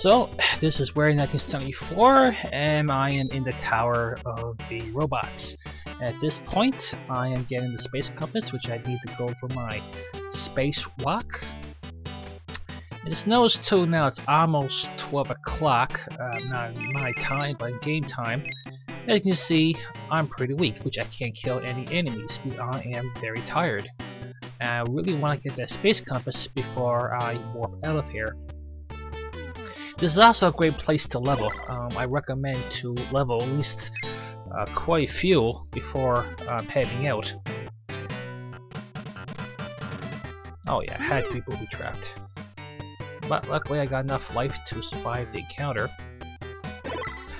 So, this is where 1974, and I am in the Tower of the Robots. At this point, I am getting the space compass, which I need to go for my spacewalk. It snows too now. It's almost 12 o'clock, not my time, but game time. As you can see, I'm pretty weak, which I can't kill any enemies, because I am very tired. And I really want to get that space compass before I warp out of here. This is also a great place to level. I recommend to level at least quite a few before heading out. Oh yeah, had to be booby trapped. But luckily I got enough life to survive the encounter.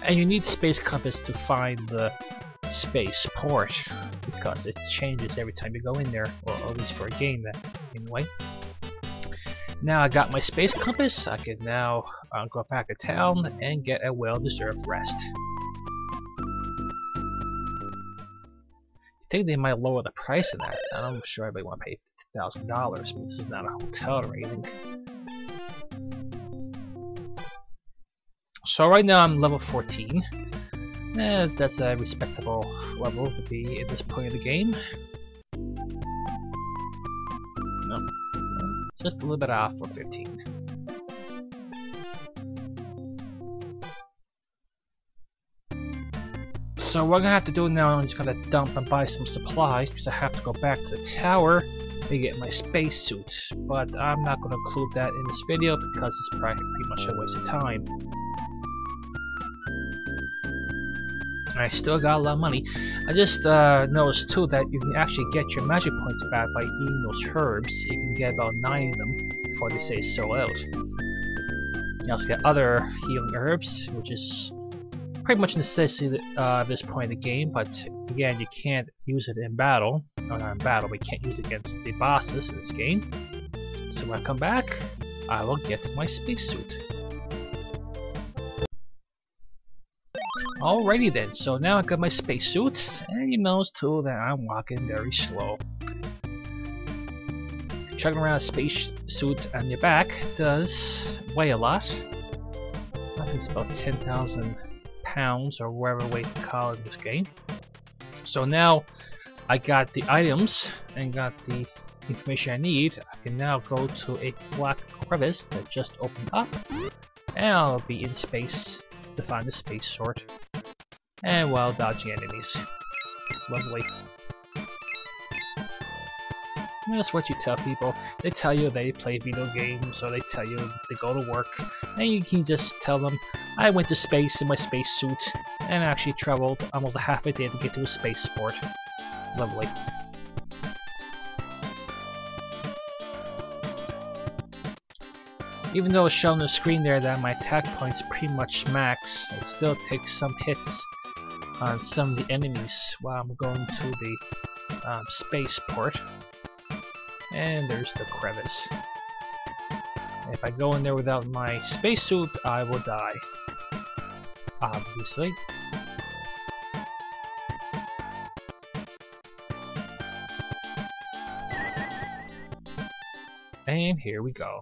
And you need the space compass to find the space port, because it changes every time you go in there, or at least for a game anyway. Now I got my space compass, I can now go back to town and get a well-deserved rest. I think they might lower the price of that. I'm sure everybody want to pay $50,000, but this is not a hotel or anything. So right now I'm level 14. That's a respectable level to be at this point of the game. No. Just a little bit off for 15. So what I'm gonna have to do now, I'm just gonna dump and buy some supplies because I have to go back to the tower to get my spacesuit. But I'm not gonna include that in this video because it's pretty much a waste of time. I still got a lot of money. I just noticed too that you can actually get your magic points back by eating those herbs. You can get about 9 of them before they say so out. You also get other healing herbs, which is pretty much a necessity at this point in the game, but again, you can't use it in battle. Or not in battle, but you can't use it against the bosses in this game. So when I come back, I will get my spacesuit. Alrighty then, so now I got my spacesuit, and you notice too that I'm walking very slow. Chugging around a spacesuit on your back does weigh a lot. I think it's about 10,000 pounds or whatever weight you call it in this game. So now I got the items and got the information I need. I can now go to a black crevice that just opened up, and I'll be in space to find the space sword, and while dodging enemies. Lovely. That's what you tell people. They tell you they play video games, or they tell you they go to work, and you can just tell them, I went to space in my spacesuit, and actually traveled almost a half a day to get to a spaceport. Lovely. Even though it's shown on the screen there that my attack point's pretty much max, it still takes some hits on some of the enemies while I'm going to the spaceport. And there's the crevice. If I go in there without my spacesuit, I will die. Obviously. And here we go.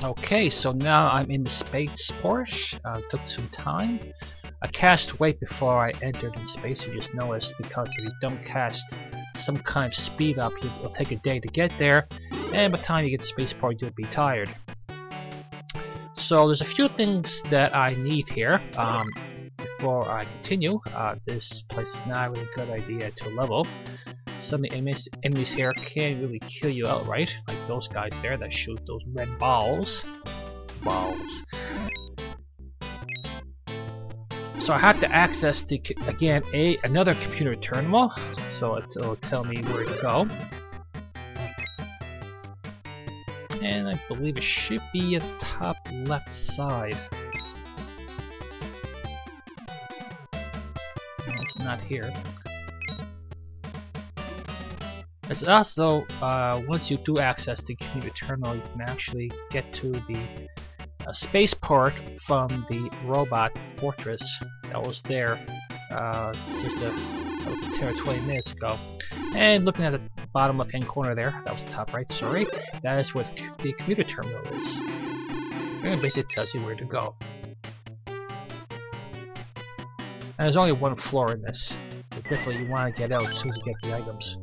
Okay, so now I'm in the spaceport. Took some time. I cast weight before I entered in space, you just noticed, because if you don't cast some kind of speed up, it'll take a day to get there, and by the time you get to spaceport, you'll be tired. So there's a few things that I need here. Before I continue, this place is not a really good idea to level. Some of the enemies here can't really kill you outright, like those guys there that shoot those red balls. So I have to access the another computer terminal, so it'll tell me where to go. And I believe it should be at the top left side. It's not here. It's also, once you do access the computer terminal, you can actually get to the spaceport from the robot fortress that was there just 10 or 20 minutes ago. And looking at the bottom left hand corner there, that was the top right, sorry, that is where the computer terminal is. And it basically tells you where to go. And there's only one floor in this, but definitely you want to get out as soon as you get the items.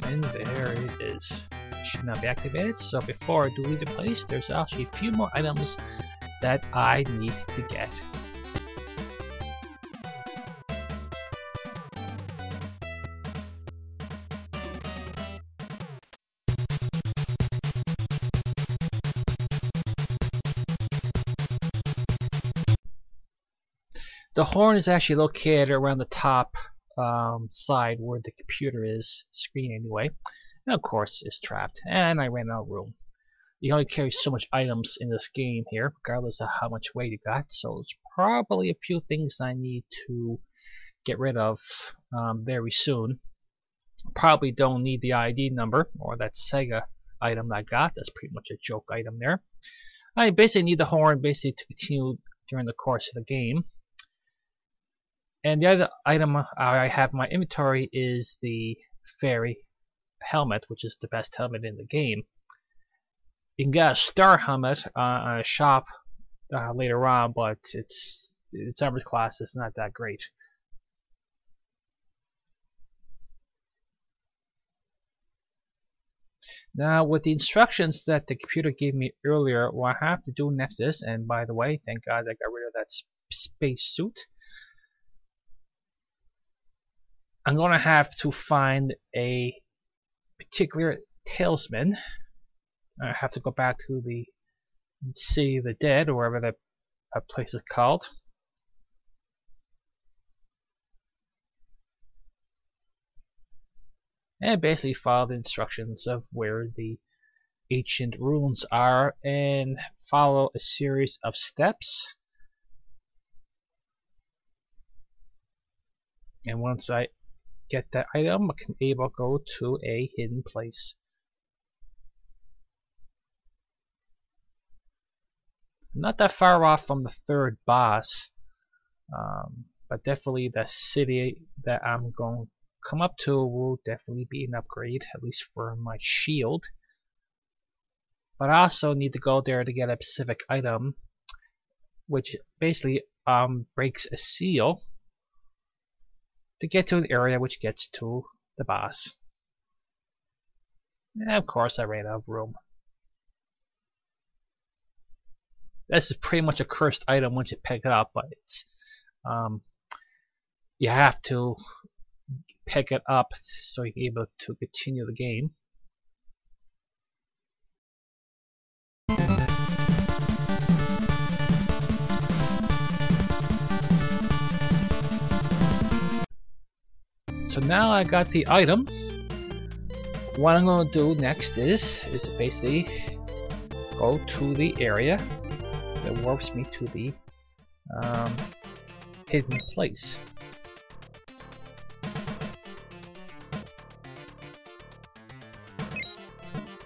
And there it is. It should not be activated, so before I do leave the place, there's actually a few more items that I need to get. The horn is actually located around the top side where the computer is, screen anyway, and of course it's trapped, and I ran out of room. You only carry so much items in this game here, regardless of how much weight you got, so there's probably a few things I need to get rid of very soon. Probably don't need the ID number, or that Sega item I got, that's pretty much a joke item there. I basically need the horn basically to continue during the course of the game. And the other item I have in my inventory is the fairy helmet, which is the best helmet in the game. You can get a star helmet on a shop later on, but its armor class is not that great. Now, with the instructions that the computer gave me earlier, what I have to do next is, and by the way, thank God I got rid of that space suit. I'm gonna have to find a particular talisman. I have to go back to the City of the Dead, or wherever that place is called. And basically follow the instructions of where the ancient ruins are and follow a series of steps. And once I get that item, I can able to go to a hidden place. Not that far off from the third boss, but definitely the city that I'm going to come up to will definitely be an upgrade, at least for my shield. But I also need to go there to get a specific item, which basically breaks a seal to get to an area which gets to the boss. And of course I ran out of room. This is pretty much a cursed item once you pick it up, but it's you have to pick it up so you're able to continue the game. So now I got the item. What I'm going to do next is basically go to the area that warps me to the hidden place.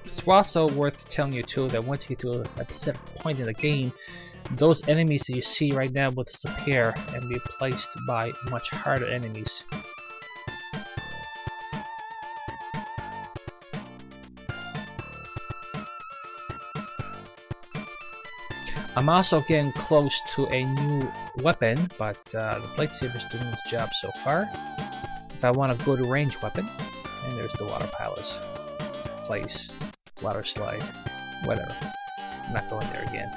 It's also worth telling you too that once you get to a specific point in the game, those enemies that you see right now will disappear and be replaced by much harder enemies. I'm also getting close to a new weapon, but the lightsaber's doing its job so far. If I want a good range weapon, and there's the water palace place, water slide, whatever. I'm not going there again.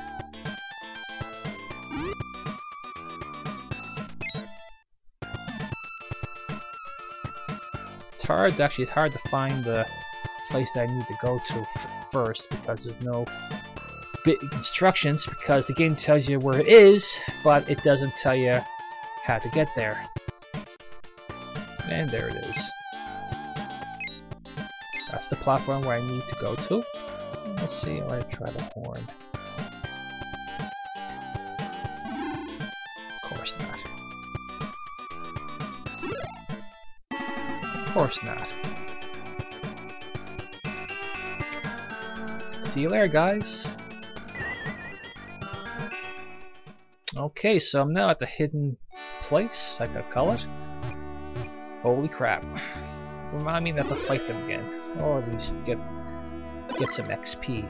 It's actually hard to find the place that I need to go to first because there's no bit instructions, because the game tells you where it is, but it doesn't tell you how to get there. And there it is. That's the platform where I need to go to. Let's see, I'm going to try the horn. Of course not. Of course not. See you later, guys. Okay, so I'm now at the hidden place, I could call it. Holy crap. Remind me not to fight them again. Or at least get some XP.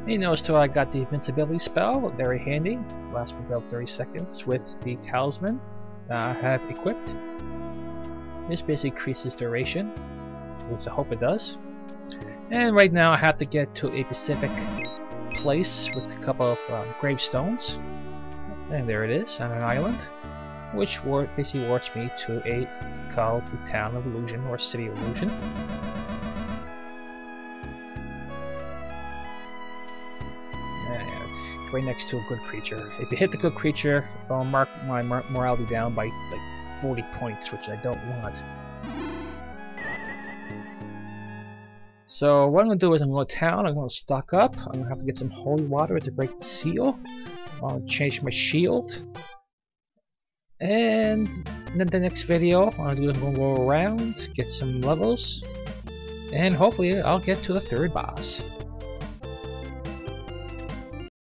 You notice too I got the invincibility spell, very handy. Lasts for about 30 seconds with the talisman I have equipped. This basically increases duration. At least I hope it does. And right now I have to get to a specific place with a couple of gravestones. And there it is, on an island. Which basically warps me to a called the Town of Illusion, or City of Illusion. And right next to a good creature. If you hit the good creature, I'll mark my morality down by like 40 points, which I don't want. So what I'm going to do is I'm going to town, I'm going to stock up, I'm going to have to get some holy water to break the seal. I'll change my shield. And then the next video, I'm going to go around, get some levels, and hopefully I'll get to the third boss.